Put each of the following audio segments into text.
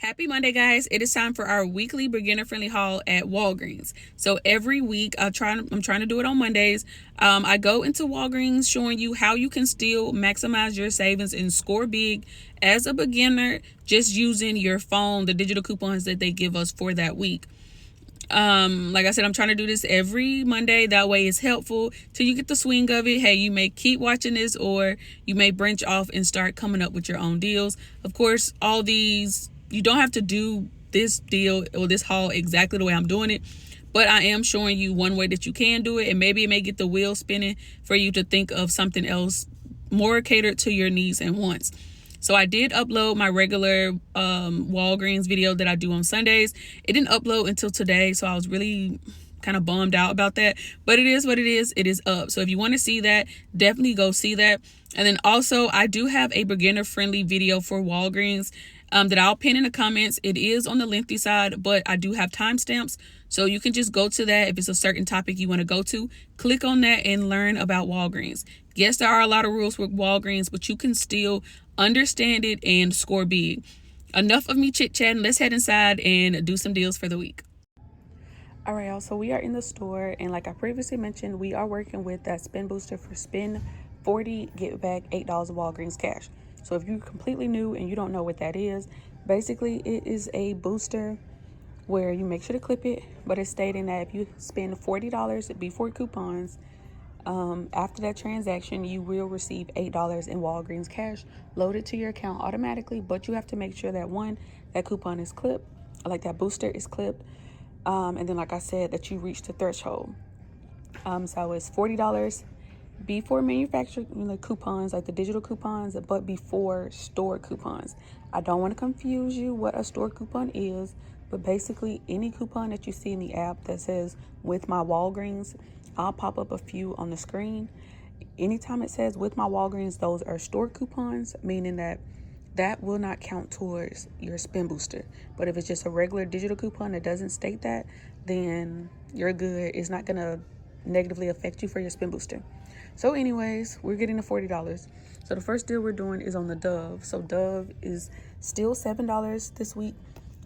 Happy Monday, guys. It is time for our weekly beginner-friendly haul at Walgreens. So every week, I'm trying to do it on Mondays. I go into Walgreens showing you how you can still maximize your savings and score big as a beginner, just using your phone, the digital coupons that they give us for that week. Like I said, I'm trying to do this every Monday. That way it's helpful till you get the swing of it. Hey, you may keep watching this or you may branch off and start coming up with your own deals. Of course, all these, you don't have to do this deal or this haul exactly the way I'm doing it, but I am showing you one way that you can do it, and maybe it may get the wheel spinning for you to think of something else more catered to your needs and wants. So I did upload my regular Walgreens video that I do on Sundays. It didn't upload until today, so I was really kind of bummed out about that. But it is what it is. It is up. So if you want to see that, definitely go see that. And then also, I do have a beginner-friendly video for Walgreens that I'll pin in the comments. It is on the lengthy side, but I do have timestamps. So you can just go to that if it's a certain topic you want to go to. Click on that and learn about Walgreens. Yes, there are a lot of rules with Walgreens, but you can still understand it and score big. Enough of me chit-chatting. Let's head inside and do some deals for the week. All right, y'all. So we are in the store, and like I previously mentioned, we are working with that spin booster for spend 40, get back $8 of Walgreens cash. So if you're completely new and you don't know what that is, basically it is a booster where you make sure to clip it, but it's stating that if you spend $40 before coupons, after that transaction, you will receive $8 in Walgreens cash loaded to your account automatically, but you have to make sure that one, that coupon is clipped, like that booster is clipped, and then like I said, that you reach the threshold. So it's $40 before manufacturer coupons, like the digital coupons, but before store coupons. I don't want to confuse you what a store coupon is, but basically any coupon that you see in the app that says with my Walgreens, I'll pop up a few on the screen. Anytime it says with my Walgreens, those are store coupons, meaning that will not count towards your spin booster. But if it's just a regular digital coupon that doesn't state that, then you're good. It's not gonna negatively affect you for your spin booster. So anyways, we're getting the $40. So the first deal we're doing is on the Dove. So Dove is still $7 this week.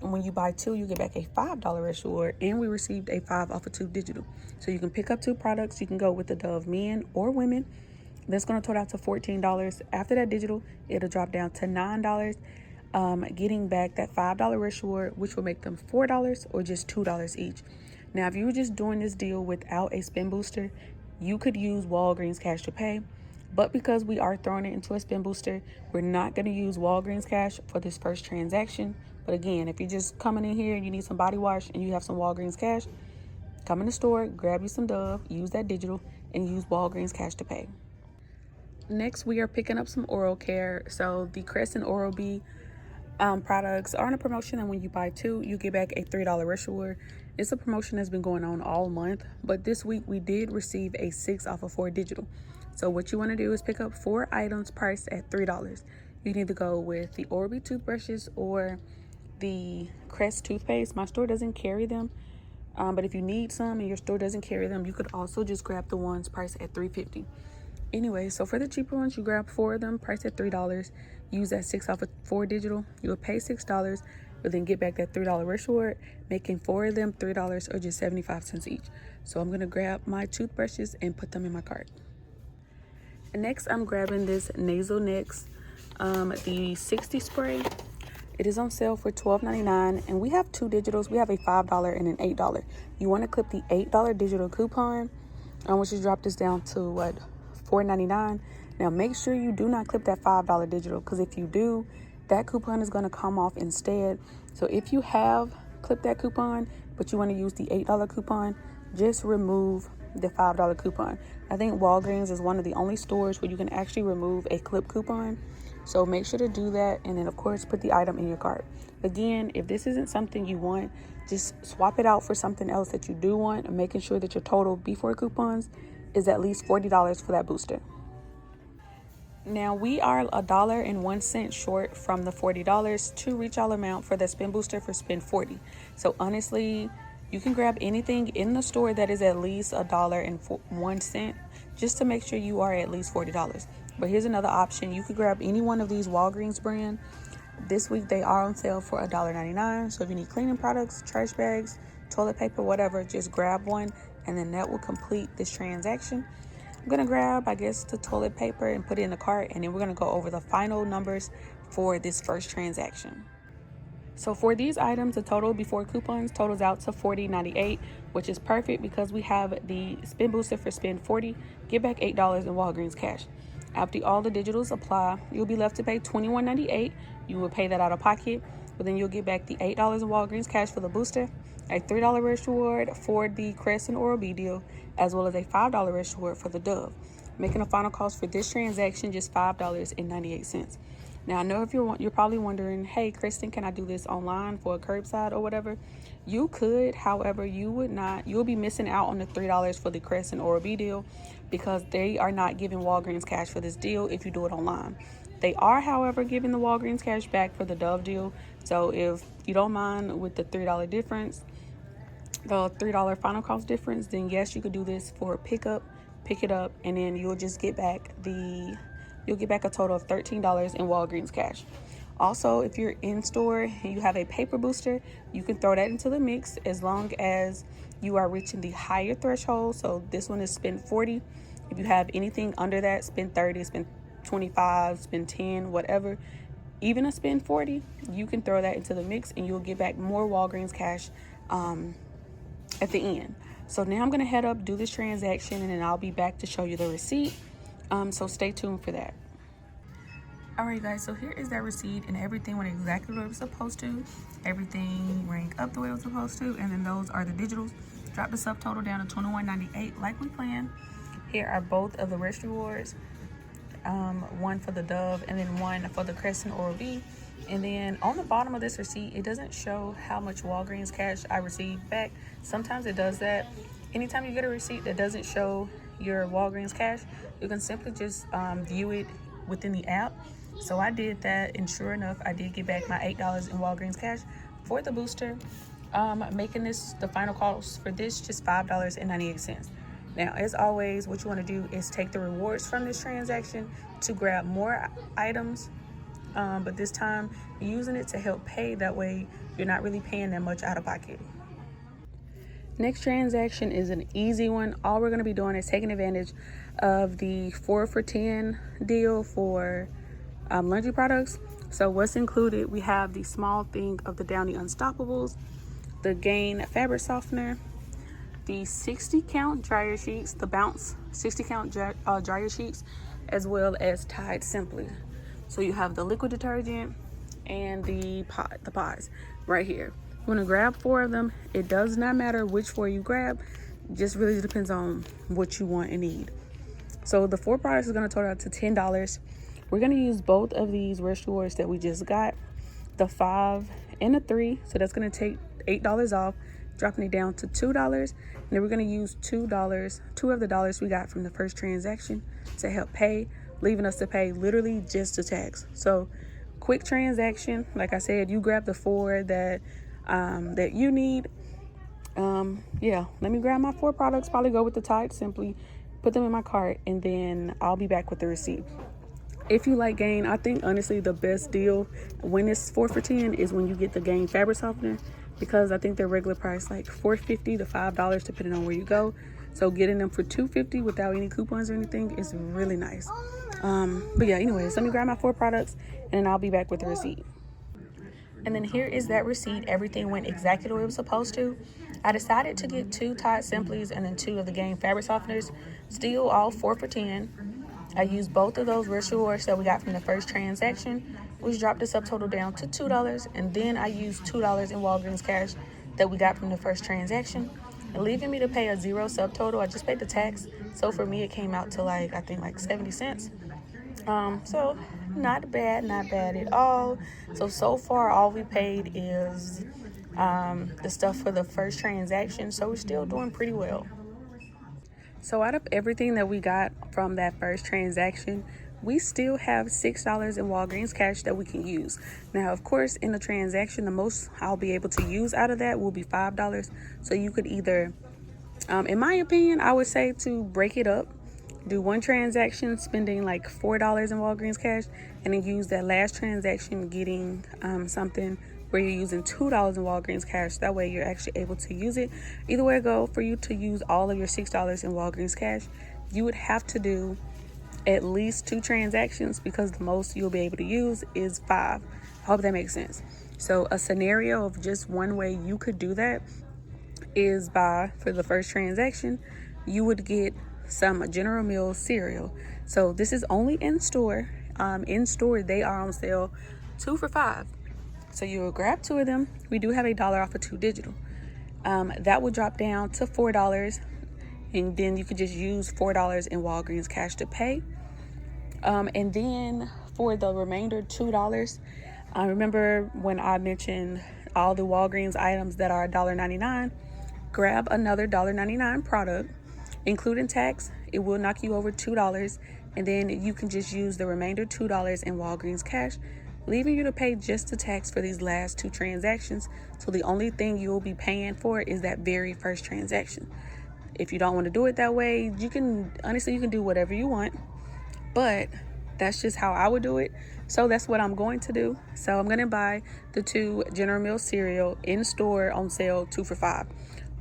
And when you buy two, you get back a $5 rush reward, and we received a 5 off of 2 digital. So you can pick up 2 products. You can go with the Dove men or women. That's going to total out to $14. After that digital, it'll drop down to $9, getting back that $5 rush reward, which will make them $4 or just $2 each. Now, if you were just doing this deal without a spin booster, you could use Walgreens cash to pay. But because we are throwing it into a spin booster, we're not going to use Walgreens cash for this first transaction. But again, if you're just coming in here and you need some body wash and you have some Walgreens cash, come in the store, grab you some Dove, use that digital, and use Walgreens cash to pay. Next, we are picking up some oral care. So the Crest and Oral-B products are on a promotion, and when you buy 2, you get back a $3 rush reward. It's a promotion that's been going on all month, but this week we did receive a 6 off of 4 digital. So what you want to do is pick up 4 items priced at $3. You can either go with the Oral-B toothbrushes or the Crest toothpaste. My store doesn't carry them, but if you need some and your store doesn't carry them, you could also just grab the ones priced at $3.50. Anyway, so for the cheaper ones, you grab 4 of them priced at $3. Use that 6 off of 4 digital. You will pay $6, but then get back that $3 rush reward, making 4 of them $3 or just 75 cents each. So I'm gonna grab my toothbrushes and put them in my cart. And next, I'm grabbing this Nasal Next, the 60 spray. It is on sale for $12.99, and we have 2 digitals. We have a $5 and an $8. You want to clip the $8 digital coupon, which has dropped this down to $4.99. Now make sure you do not clip that $5 digital, because if you do, that coupon is going to come off instead. So if you have clipped that coupon, but you want to use the $8 coupon, just remove the $5 coupon. I think Walgreens is one of the only stores where you can actually remove a clip coupon. So make sure to do that, and then of course put the item in your cart. Again, if this isn't something you want, just swap it out for something else that you do want, and making sure that your total before coupons is at least $40 for that booster. Now we are $1.01 short from the $40 to reach our amount for the spin booster for spend 40. So honestly, you can grab anything in the store that is at least $1.01 just to make sure you are at least $40. But here's another option. You could grab any one of these Walgreens brand This week they are on sale for $1.99. So if you need cleaning products, trash bags, toilet paper, whatever, just grab one, and then that will complete this transaction. I'm gonna grab, I guess, the toilet paper and put it in the cart, and then we're gonna go over the final numbers for this first transaction. So for these items, the total before coupons totals out to $40.98, which is perfect because we have the spin booster for spend $40, get back $8 in Walgreens cash. After all the digitals apply, you'll be left to pay $21.98. You will pay that out of pocket, but then you'll get back the $8 in Walgreens cash for the booster, a $3 rush reward for the Crest and Oral-B deal, as well as a $5 rush reward for the Dove, making a final cost for this transaction just $5.98. Now, I know if you're probably wondering, hey, Kristen, can I do this online for a curbside or whatever? You could, however, you would not. You'll be missing out on the $3 for the Crest and Oral-B deal because they are not giving Walgreens cash for this deal if you do it online. They are, however, giving the Walgreens cash back for the Dove deal. So if you don't mind with the $3 difference, the $3 final cost difference, then yes, you could do this for pick it up, and then you'll just get back a total of $13 in Walgreens cash. Also, if you're in store and you have a paper booster, you can throw that into the mix as long as you are reaching the higher threshold. So this one is spend $40. If you have anything under that, spend $30, spend $25, spend $10, whatever. Even a spend $40, you can throw that into the mix and you'll get back more Walgreens cash at the end. So now I'm going to head up, do this transaction, and then I'll be back to show you the receipt. So stay tuned for that. Alright guys, so here is that receipt, and everything went exactly the way it was supposed to. Everything rang up the way it was supposed to, and then those are the digitals. Dropped the subtotal down to $21.98 like we planned. Here are both of the rush rewards. One for the Dove and then one for the Crest and Oral-B. And then on the bottom of this receipt, it doesn't show how much Walgreens cash I received back. Sometimes it does that. Anytime you get a receipt that doesn't show your Walgreens cash, you can simply just view it within the app. So I did that, and sure enough, I did get back my $8 in Walgreens cash for the booster, making this the final cost for this just $5.98. Now, as always, what you want to do is take the rewards from this transaction to grab more items, but this time using it to help pay. That way you're not really paying that much out of pocket. Next transaction is an easy one. All we're going to be doing is taking advantage of the 4 for $10 deal for laundry products. So what's included, we have the small thing of the Downy Unstoppables, the Gain fabric softener, the 60 count dryer sheets, the Bounce 60 count dryer sheets, as well as Tide Simply. So you have the liquid detergent and the pods right here. You want to grab 4 of them. It does not matter which 4 you grab, just really depends on what you want and need. So the 4 products is going to total out to $10. We're going to use both of these rush rewards that we just got, the 5 and the 3. So that's going to take $8 off, dropping it down to $2. And then we're going to use two of the dollars we got from the first transaction to help pay, leaving us to pay literally just the tax. So quick transaction. Like I said, you grab the 4 that you need. Yeah, let me grab my 4 products, probably go with the Tide Simply, put them in my cart, and then I'll be back with the receipt. If you like Gain, I think honestly the best deal when it's 4 for $10 is when you get the Gain fabric softener, because I think their regular price like $4.50 to $5 depending on where you go. So getting them for $2.50 without any coupons or anything is really nice. But yeah, anyways, let me grab my 4 products and then I'll be back with the receipt. And then here is that receipt. Everything went exactly the way it was supposed to. I decided to get 2 Tide Simplies and then 2 of the Gain fabric softeners, still all 4 for $10. I used both of those rush rewards that we got from the first transaction, which dropped the subtotal down to $2. And then I used $2 in Walgreens cash that we got from the first transaction, and leaving me to pay a 0 subtotal. I just paid the tax. So for me, it came out to I think 70 cents. So not bad at all. So far, all we paid is the stuff for the first transaction. So we're still doing pretty well. So out of everything that we got from that first transaction, we still have $6 in Walgreens cash that we can use. Now, of course, in the transaction, the most I'll be able to use out of that will be $5. So you could either, in my opinion, I would say to break it up. do one transaction spending like $4 in Walgreens cash, and then use that last transaction getting something where you're using $2 in Walgreens cash. That way you're actually able to use it. Either way it go, for you to use all of your $6 in Walgreens cash, you would have to do at least 2 transactions, because the most you'll be able to use is 5. I hope that makes sense. So a scenario of just one way you could do that is for the first transaction, you would get some General Mills cereal. So this is only in store. In store, they are on sale 2 for $5. So you will grab 2 of them. We do have $1 off of 2 digital. That will drop down to $4, and then you could just use $4 in Walgreens cash to pay. And then for the remainder $2, I remember when I mentioned all the Walgreens items that are $1.99, grab another $1.99 product, including tax. It will knock you over $2, and then you can just use the remainder $2 in Walgreens cash, leaving you to pay just the tax for these last 2 transactions. So the only thing you'll be paying for is that very first transaction. If you don't want to do it that way, you can do whatever you want, but that's just how I would do it. So that's what I'm going to do. So I'm going to buy the 2 General Mills cereal in store on sale 2 for $5.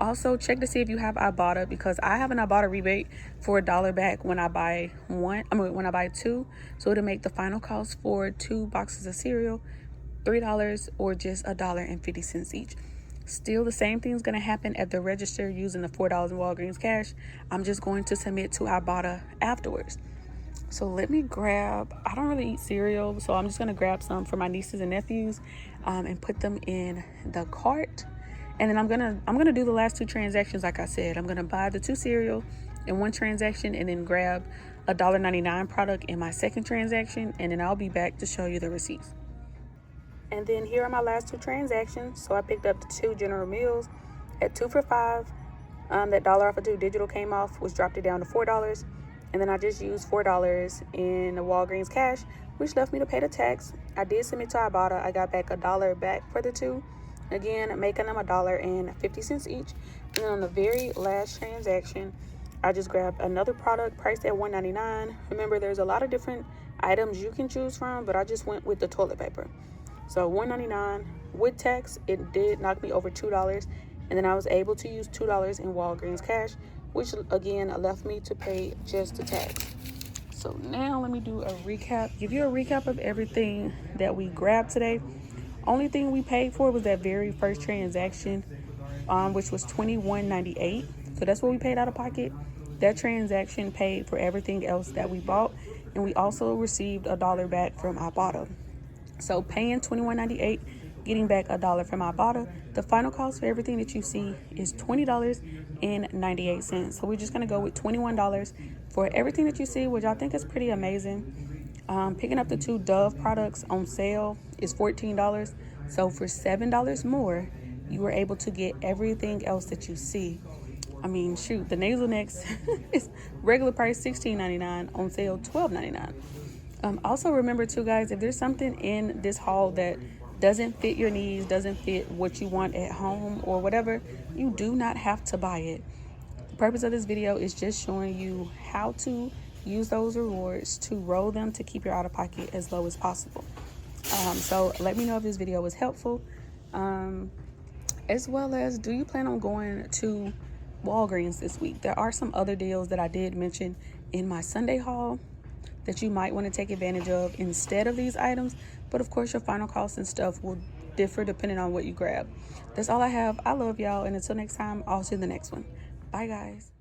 Also, check to see if you have Ibotta, because I have an Ibotta rebate for $1 back when I buy when I buy 2. So it'll make the final cost for 2 boxes of cereal $3, or just $1.50 each. Still, the same thing's going to happen at the register using the $4 in Walgreens cash. I'm just going to submit to Ibotta afterwards. So let me grab, I don't really eat cereal, so I'm just going to grab some for my nieces and nephews and put them in the cart. And then I'm gonna do the last 2 transactions. Like I said, I'm gonna buy the 2 cereal in one transaction, and then grab a $1.99 product in my second transaction, and then I'll be back to show you the receipts. And then here are my last 2 transactions. So I picked up the 2 General Mills at 2 for $5. That $1 off of 2 digital came off, which dropped it down to $4. And then I just used $4 in the Walgreens cash, which left me to pay the tax. I did submit to Ibotta. I got back $1 back for the 2. Again, making them $1.50 each. And then on the very last transaction, I just grabbed another product priced at $1.99. Remember, there's a lot of different items you can choose from, but I just went with the toilet paper. So $1.99 with tax, it did knock me over $2. And then I was able to use $2 in Walgreens cash, which again left me to pay just the tax. So now let me do a recap, give you a recap of everything that we grabbed today. Only thing we paid for was that very first transaction, which was $21.98. So that's what we paid out of pocket. That transaction paid for everything else that we bought, and we also received $1 back from Ibotta. So paying $21.98, getting back $1 from Ibotta. The final cost for everything that you see is $20.98. So we're just gonna go with $21 for everything that you see, which I think is pretty amazing. Picking up the 2 Dove products on sale is $14. So for $7 more, you were able to get everything else that you see. I mean, shoot, the nasal necks is regular price $16.99, on sale $12.99. Also remember too, guys, if there's something in this haul that doesn't fit your needs, doesn't fit what you want at home or whatever, you do not have to buy it. The purpose of this video is just showing you how to use those rewards to roll them to keep your out-of-pocket as low as possible. So let me know if this video was helpful, as well as, do you plan on going to Walgreens this week? There are some other deals that I did mention in my Sunday haul that you might want to take advantage of instead of these items, but of course your final costs and stuff will differ depending on what you grab. That's all I have. I love y'all, and until next time, I'll see you in the next one. Bye, guys.